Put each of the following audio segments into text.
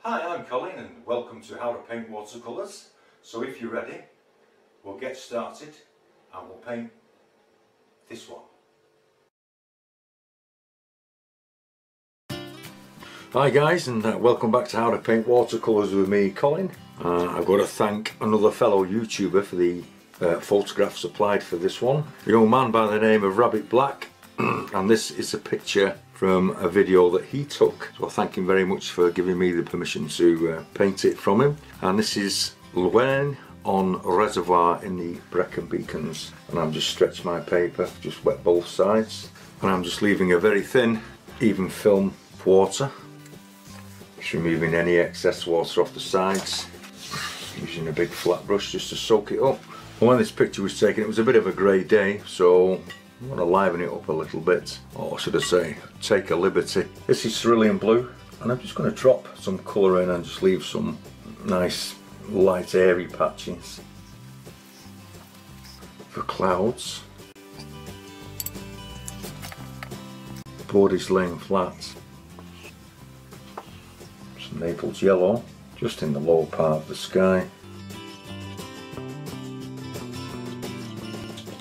Hi, I'm Colin and welcome to How to Paint Watercolours. So if you're ready, we'll get started and we'll paint this one. Hi guys, and welcome back to How to Paint Watercolours with me, Colin. I've got to thank another fellow YouTuber for the photograph supplied for this one. A young man by the name of Rabbitblack, and this is a picture from a video that he took. So I thank him very much for giving me the permission to paint it from him. And this is Llewellyn on Reservoir in the Brecon Beacons. And I'm just stretched my paper, just wet both sides. And I'm just leaving a very thin, even film of water. Just removing any excess water off the sides. Using a big flat brush just to soak it up. And when this picture was taken, it was a bit of a grey day, so I want to liven it up a little bit, or should I say, take a liberty. This is cerulean blue, and I'm just going to drop some colour in and just leave some nice light airy patches for clouds. Body's laying flat. Some Naples yellow, just in the lower part of the sky.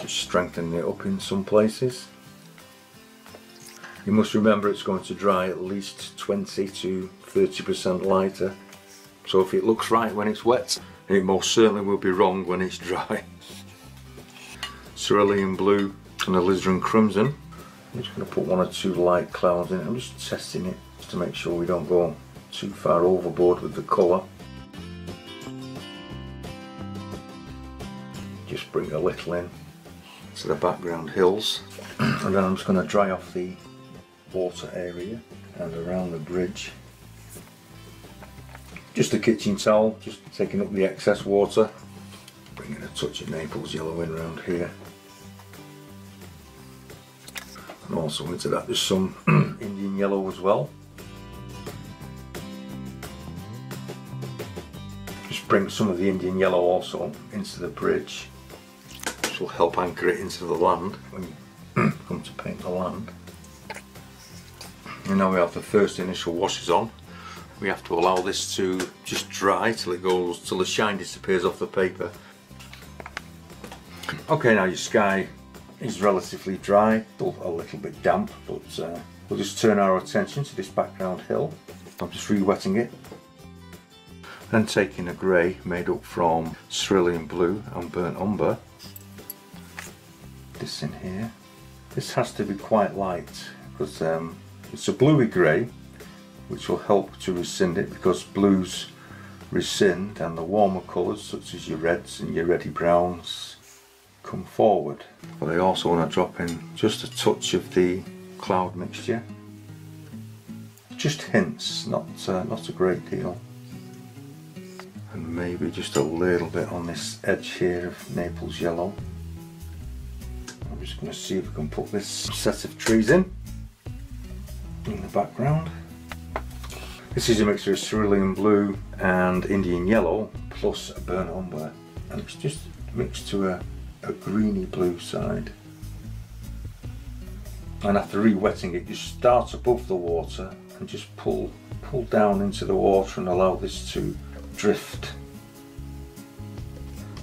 Strengthening it up in some places. You must remember it's going to dry at least 20 to 30% lighter, so if it looks right when it's wet, it most certainly will be wrong when it's dry. Cerulean blue and alizarin crimson. I'm just going to put one or two light clouds in it. I'm just testing it just to make sure we don't go too far overboard with the colour. Just bring a little in to the background hills, and then I'm just going to dry off the water area and around the bridge. Just a kitchen towel, just taking up the excess water, bringing a touch of Naples yellow in around here, and also into that there's some Indian yellow as well. Just bring some of the Indian yellow also into the bridge. Will help anchor it into the land when you come to paint the land. And now we have the first initial washes on. We have to allow this to just dry till the shine disappears off the paper. Okay, now your sky is relatively dry, still a little bit damp, but we'll just turn our attention to this background hill. I'm just re-wetting it. Then taking a grey made up from cerulean blue and burnt umber. This in here. This has to be quite light because it's a bluey grey, which will help to rescind it, because blues rescind and the warmer colours such as your reds and your reddy browns come forward. But I also want to drop in just a touch of the cloud mixture, just hints, not a great deal, and maybe just a little bit on this edge here of Naples yellow. I'm just going to see if we can put this set of trees in the background. This is a mixture of cerulean blue and Indian yellow plus a burnt umber, and it's just mixed to a greeny blue side. And after re-wetting it, just start above the water and just pull down into the water and allow this to drift.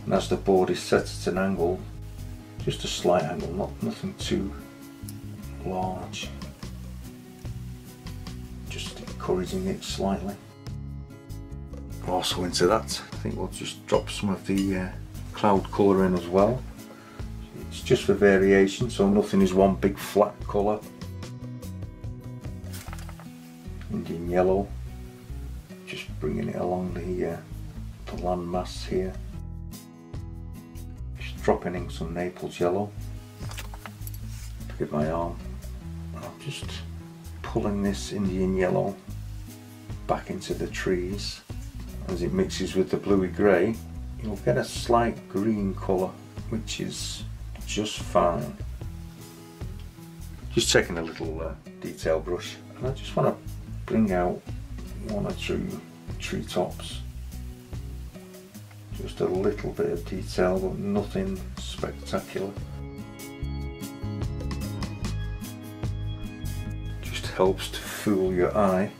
And as the board is set at an angle, just a slight angle, nothing too large, just encouraging it slightly. Also into that, I think we'll just drop some of the cloud colour in as well. It's just for variation, so nothing is one big flat colour. Indian yellow, just bringing it along the landmass here. Dropping in some Naples yellow. Look at my arm. I'm just pulling this Indian yellow back into the trees. As it mixes with the bluey grey, you'll get a slight green colour, which is just fine. Just taking a little detail brush, and I just want to bring out one or two treetops. Just a little bit of detail, but nothing spectacular. Just helps to fool your eye.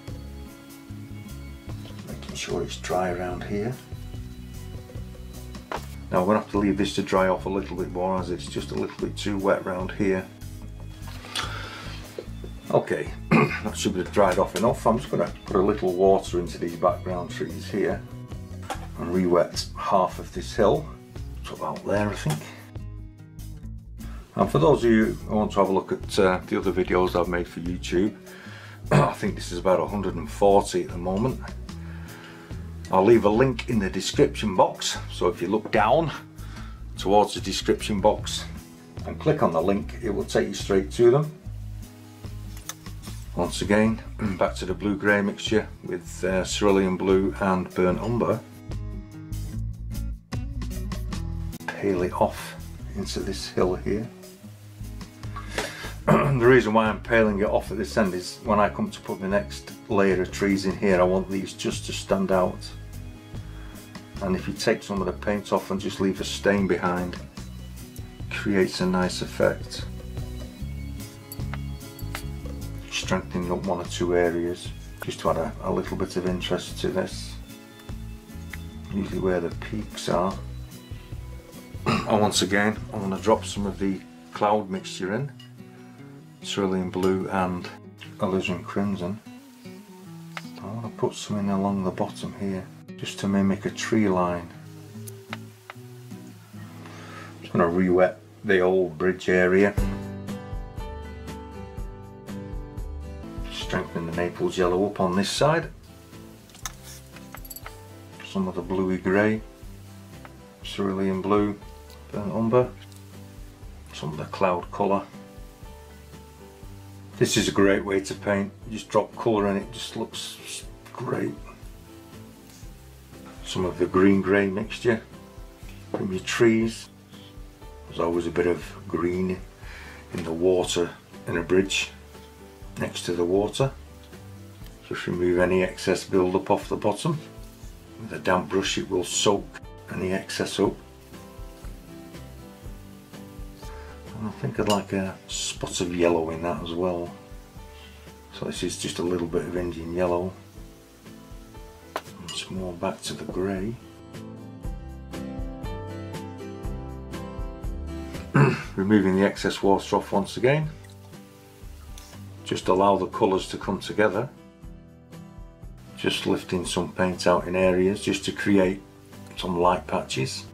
Make sure it's dry around here. Now we're going to have to leave this to dry off a little bit more, as it's just a little bit too wet around here. Okay, that should have dried off enough. I'm just going to put a little water into these background trees here and re-wet half of this hill. It's about there, I think. And for those of you who want to have a look at the other videos I've made for YouTube, I think this is about 140 at the moment. I'll leave a link in the description box, so if you look down towards the description box and click on the link, it will take you straight to them. Once again, back to the blue-grey mixture with cerulean blue and burnt umber. Pale it off into this hill here. The reason why I'm paling it off at this end is when I come to put the next layer of trees in here, I want these just to stand out. And if you take some of the paint off and just leave a stain behind, it creates a nice effect. Strengthening up one or two areas just to add a little bit of interest to this. Usually where the peaks are. And once again, I'm going to drop some of the cloud mixture in. Cerulean blue and alizarin crimson. I want to put some in along the bottom here, just to mimic a tree line. I'm just going to re-wet the old bridge area. Strengthen the Naples yellow up on this side. Some of the bluey grey, cerulean blue, burnt umber, some of the cloud colour. This is a great way to paint. You just drop colour in, it just looks great. Some of the green-grey mixture from your trees. There's always a bit of green in the water in a bridge next to the water. Just remove any excess build-up off the bottom. With a damp brush it will soak any excess up. And I think I'd like a spot of yellow in that as well. So this is just a little bit of Indian yellow. Once more back to the grey. Removing the excess water off once again. Just allow the colours to come together. Just lifting some paint out in areas just to create some light patches.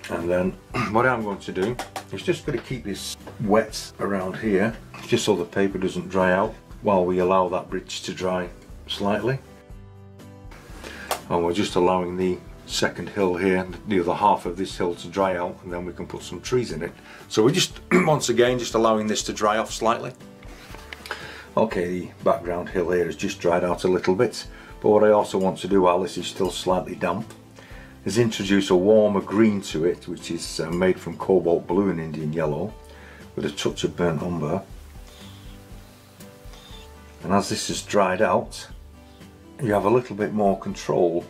And then what I'm going to do is just going to keep this wet around here, just so the paper doesn't dry out while we allow that bridge to dry slightly. And we're just allowing the second hill here, the other half of this hill, to dry out, and then we can put some trees in it. So we're just once again just allowing this to dry off slightly. Okay, the background hill here has just dried out a little bit, but what I also want to do while this is still slightly damp is introduce a warmer green to it, which is made from cobalt blue and Indian yellow with a touch of burnt umber. And as this has dried out, you have a little bit more control,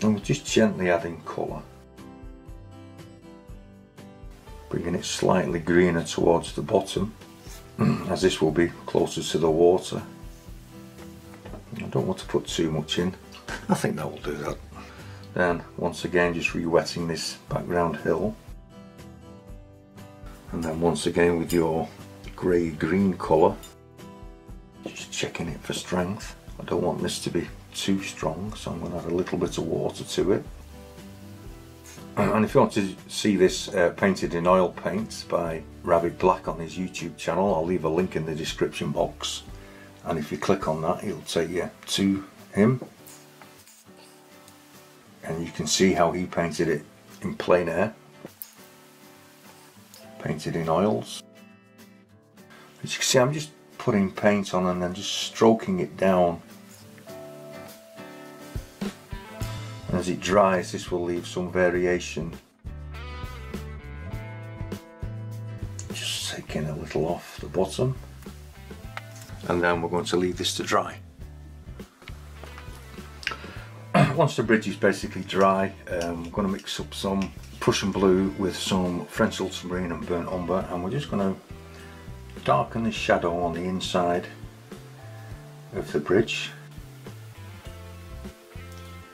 and we're just gently adding colour, bringing it slightly greener towards the bottom, as this will be closer to the water. I don't want to put too much in. I think that will do that. Then once again just re-wetting this background hill, and then once again with your grey-green colour, just checking it for strength. I don't want this to be too strong, so I'm going to add a little bit of water to it. And if you want to see this painted in oil paint by Rabbitblack on his YouTube channel, I'll leave a link in the description box, and if you click on that it'll take you to him, and you can see how he painted it in plein air, painted in oils. As you can see, I'm just putting paint on and then just stroking it down. And as it dries, this will leave some variation. Just taking a little off the bottom, and then we're going to leave this to dry. Once the bridge is basically dry, I'm going to mix up some Prussian blue with some French ultramarine and burnt umber, and we're just going to darken the shadow on the inside of the bridge.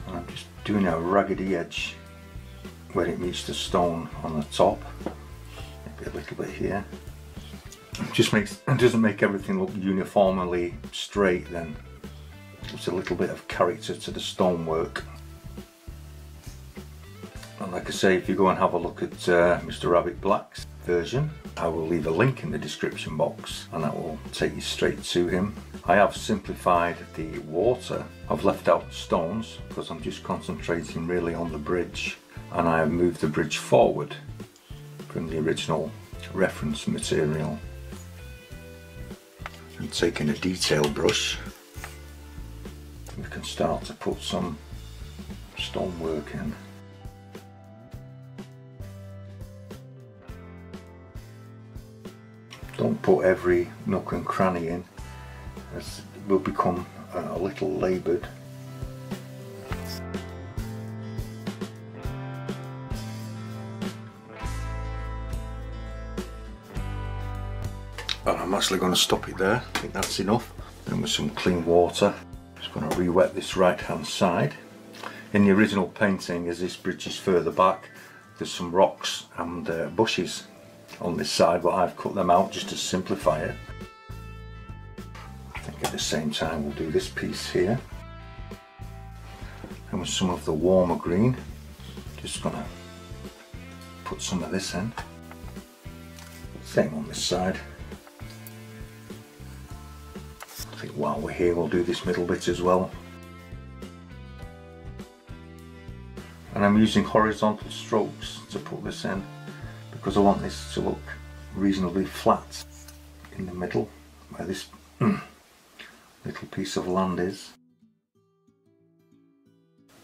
And I'm just doing a raggedy edge where it meets the stone on the top. Maybe a little bit here. It doesn't make everything look uniformly straight then. It's a little bit of character to the stonework. And like I say, if you go and have a look at Mr. Rabbitblack's version, I will leave a link in the description box and that will take you straight to him. I have simplified the water. I've left out stones because I'm just concentrating really on the bridge, and I have moved the bridge forward from the original reference material. And taking a detail brush, we can start to put some stonework in. Don't put every nook and cranny in, as it will become a little laboured. And I'm actually going to stop it there. I think that's enough. Then with some clean water, just going to re-wet this right hand side. In the original painting, as this bridge is further back, there's some rocks and bushes on this side, but I've cut them out just to simplify it. I think at the same time we'll do this piece here, and with some of the warmer green, just gonna put some of this in. Same on this side. I think while we're here we'll do this middle bit as well. And I'm using horizontal strokes to put this in, because I want this to look reasonably flat in the middle where this little piece of land is,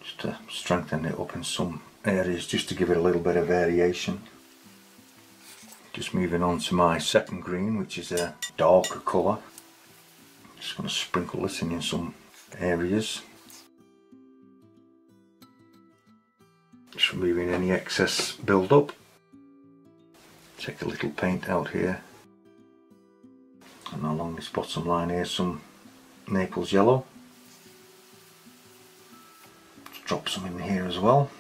just to strengthen it up in some areas, just to give it a little bit of variation. Just moving on to my second green, which is a darker colour. Just going to sprinkle this in some areas, just removing any excess build up. Take a little paint out here, and along this bottom line here some Naples yellow. Just drop some in here as well.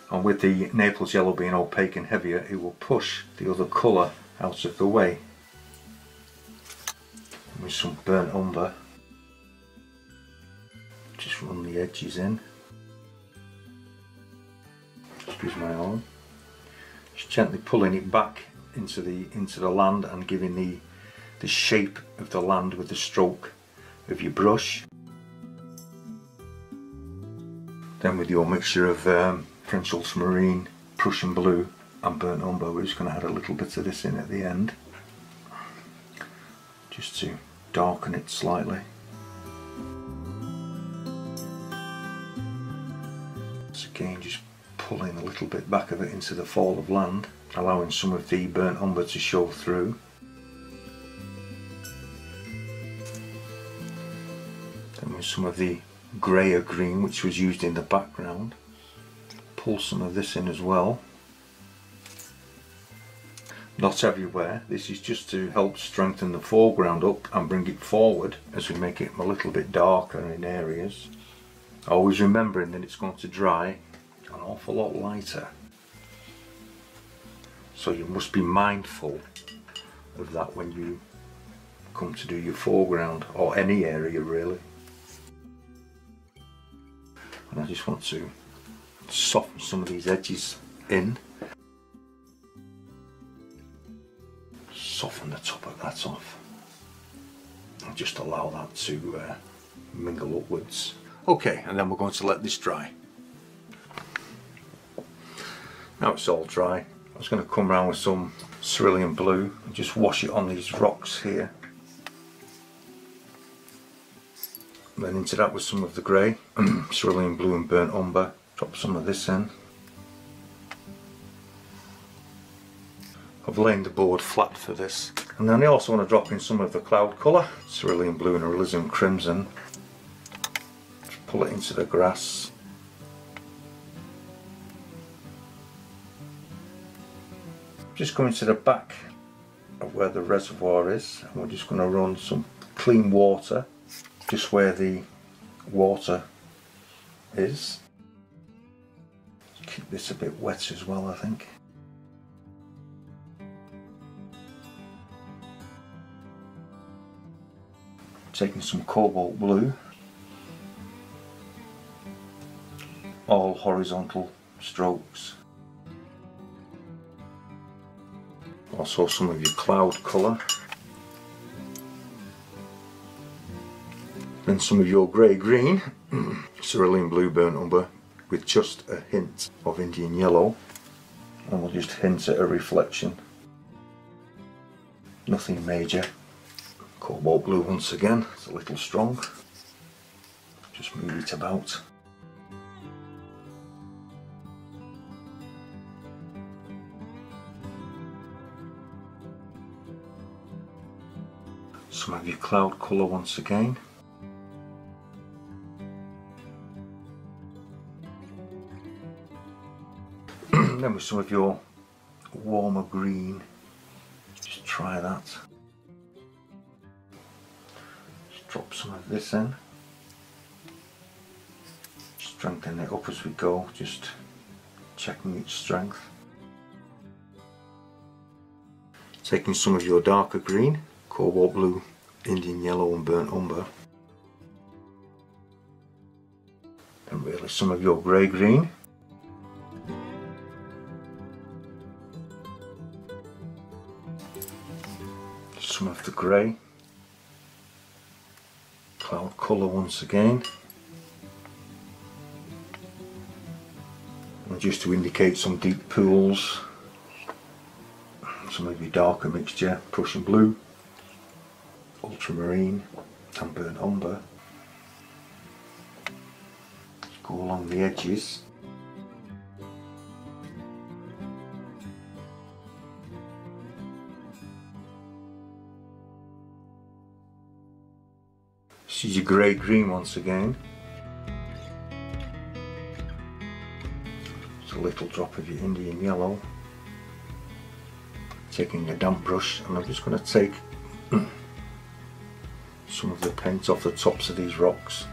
And with the Naples yellow being opaque and heavier, it will push the other colour out of the way. And with some burnt umber, just run the edges in. Just use my arm. Just gently pulling it back into the land and giving the shape of the land with the stroke of your brush. Then with your mixture of French ultramarine, Prussian blue and burnt umber, we're just going to add a little bit of this in at the end, just to darken it slightly. So again, just pulling a little bit back of it into the fall of land, allowing some of the burnt umber to show through. Then with some of the greyer green which was used in the background, pull some of this in as well. Not everywhere, this is just to help strengthen the foreground up and bring it forward as we make it a little bit darker in areas. Always remembering that it's going to dry an awful lot lighter, so you must be mindful of that when you come to do your foreground, or any area really. And I just want to soften some of these edges in, soften the top of that off, and just allow that to mingle upwards. Okay, and then we're going to let this dry. Now it's all dry, I was going to come around with some cerulean blue and just wash it on these rocks here. And then into that with some of the grey, cerulean blue and burnt umber. Drop some of this in. I've laid the board flat for this. And then I also want to drop in some of the cloud colour, cerulean blue and alizarin crimson. Just pull it into the grass. just coming to the back of where the reservoir is, and we're just going to run some clean water just where the water is. Keep this a bit wet as well, I think. Taking some cobalt blue, all horizontal strokes. Also some of your cloud colour. Then some of your grey-green, cerulean blue burnt umber with just a hint of Indian yellow, and we'll just hint at a reflection. Nothing major. Cobalt blue once again, it's a little strong. Just move it about. Some of your cloud colour once again. Then with some of your warmer green, just try that. Just drop some of this in. Strengthen it up as we go, just checking its strength. Taking some of your darker green, cobalt blue, Indian yellow and burnt umber. And really some of your grey green. Some of the grey. Cloud colour once again. And just to indicate some deep pools, some of your darker mixture, Prussian blue, ultramarine and burnt umber. Just go along the edges. This is your grey green once again. Just a little drop of your Indian yellow. Taking a damp brush, and I'm just going to take some of the paint off the tops of these rocks.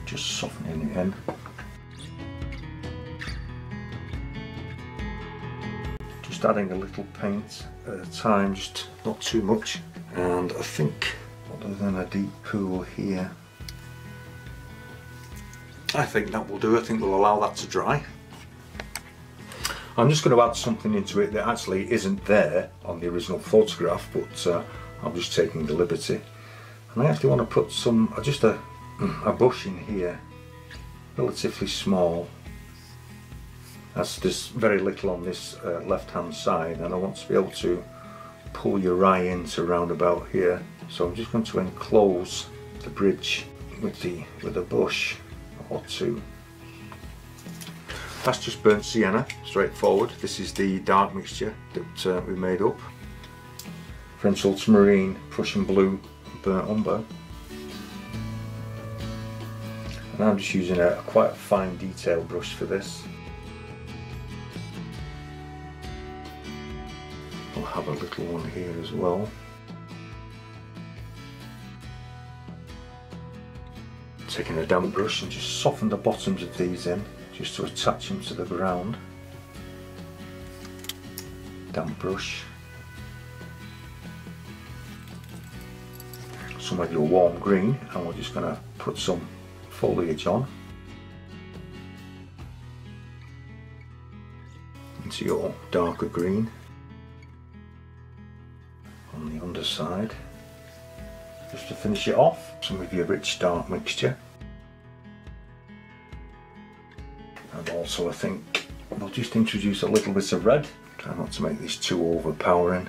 Just softening it in. Just adding a little paint at a time, just not too much. And I think, other than a deep pool here, I think that will do. I think we'll allow that to dry. I'm just going to add something into it that actually isn't there on the original photograph, but I'm just taking the liberty. And I actually want to put some, just a bush in here, relatively small, as there's very little on this left hand side, and I want to be able to pull your eye into round about here. So I'm just going to enclose the bridge with a bush or two. That's just burnt sienna, straightforward. This is the dark mixture that we made up. French ultramarine, Prussian blue, burnt umber. And I'm just using a quite fine detail brush for this. I'll have a little one here as well. Taking a damp brush and just soften the bottoms of these in, just to attach them to the ground. Damp brush. Some of your warm green, and we're just going to put some foliage on. Into your darker green on the underside. Just to finish it off, some of your rich dark mixture. And also I think we'll just introduce a little bit of red. Try not to make this too overpowering.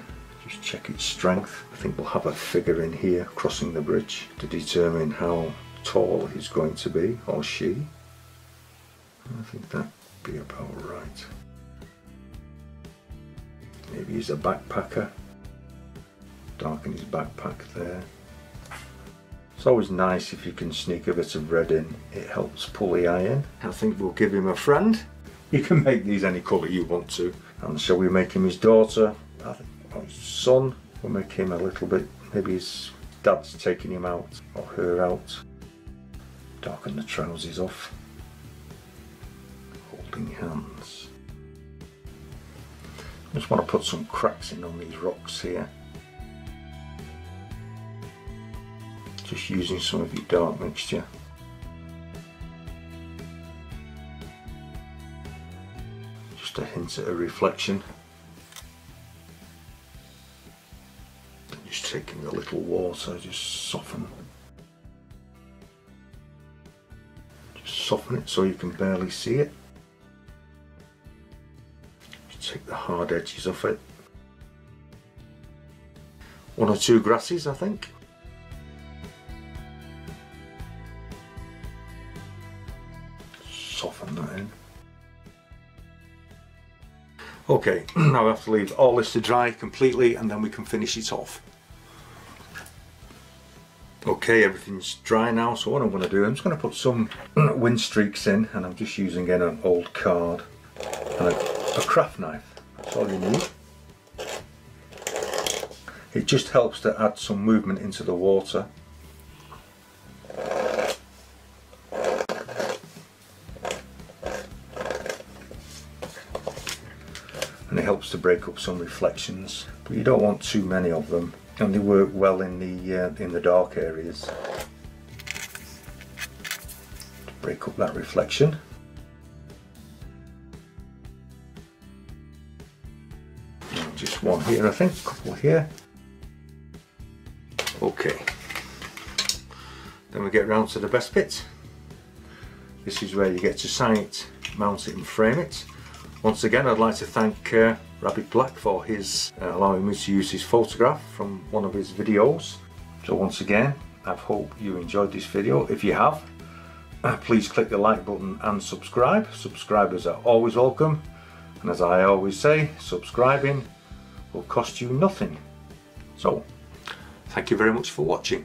Just check its strength. I think we'll have a figure in here crossing the bridge to determine how tall he's going to be, or she. I think that'd be about right. Maybe he's a backpacker. Darken his backpack there. It's always nice if you can sneak a bit of red in, it helps pull the eye in. I think we'll give him a friend. You can make these any colour you want to. And shall we make him his daughter? I think, or his son. We'll make him a little bit, maybe his dad's taking him out or her out. Darken the trousers off. Holding hands. I just want to put some cracks in on these rocks here. Just using some of your dark mixture. Just a hint at a reflection. Just taking a little water, just soften. Just soften it so you can barely see it. Just take the hard edges off it. 1 or 2 grasses, I think. Soften that in. Okay, now I have to leave all this to dry completely and then we can finish it off. Okay, everything's dry now, so what I'm going to do, I'm just going to put some wind streaks in, and I'm just using again an old card and a craft knife. That's all you need. It just helps to add some movement into the water. And it helps to break up some reflections, but you don't want too many of them, and they work well in the dark areas to break up that reflection. Just one here, I think, a couple here. Okay, then we get round to the best bit. This is where you get to sign it, mount it and frame it. Once again, I'd like to thank Rabbitblack for his allowing me to use his photograph from one of his videos. So once again, I hope you enjoyed this video. If you have, please click the like button and subscribe. Subscribers are always welcome, and as I always say, subscribing will cost you nothing. So, thank you very much for watching.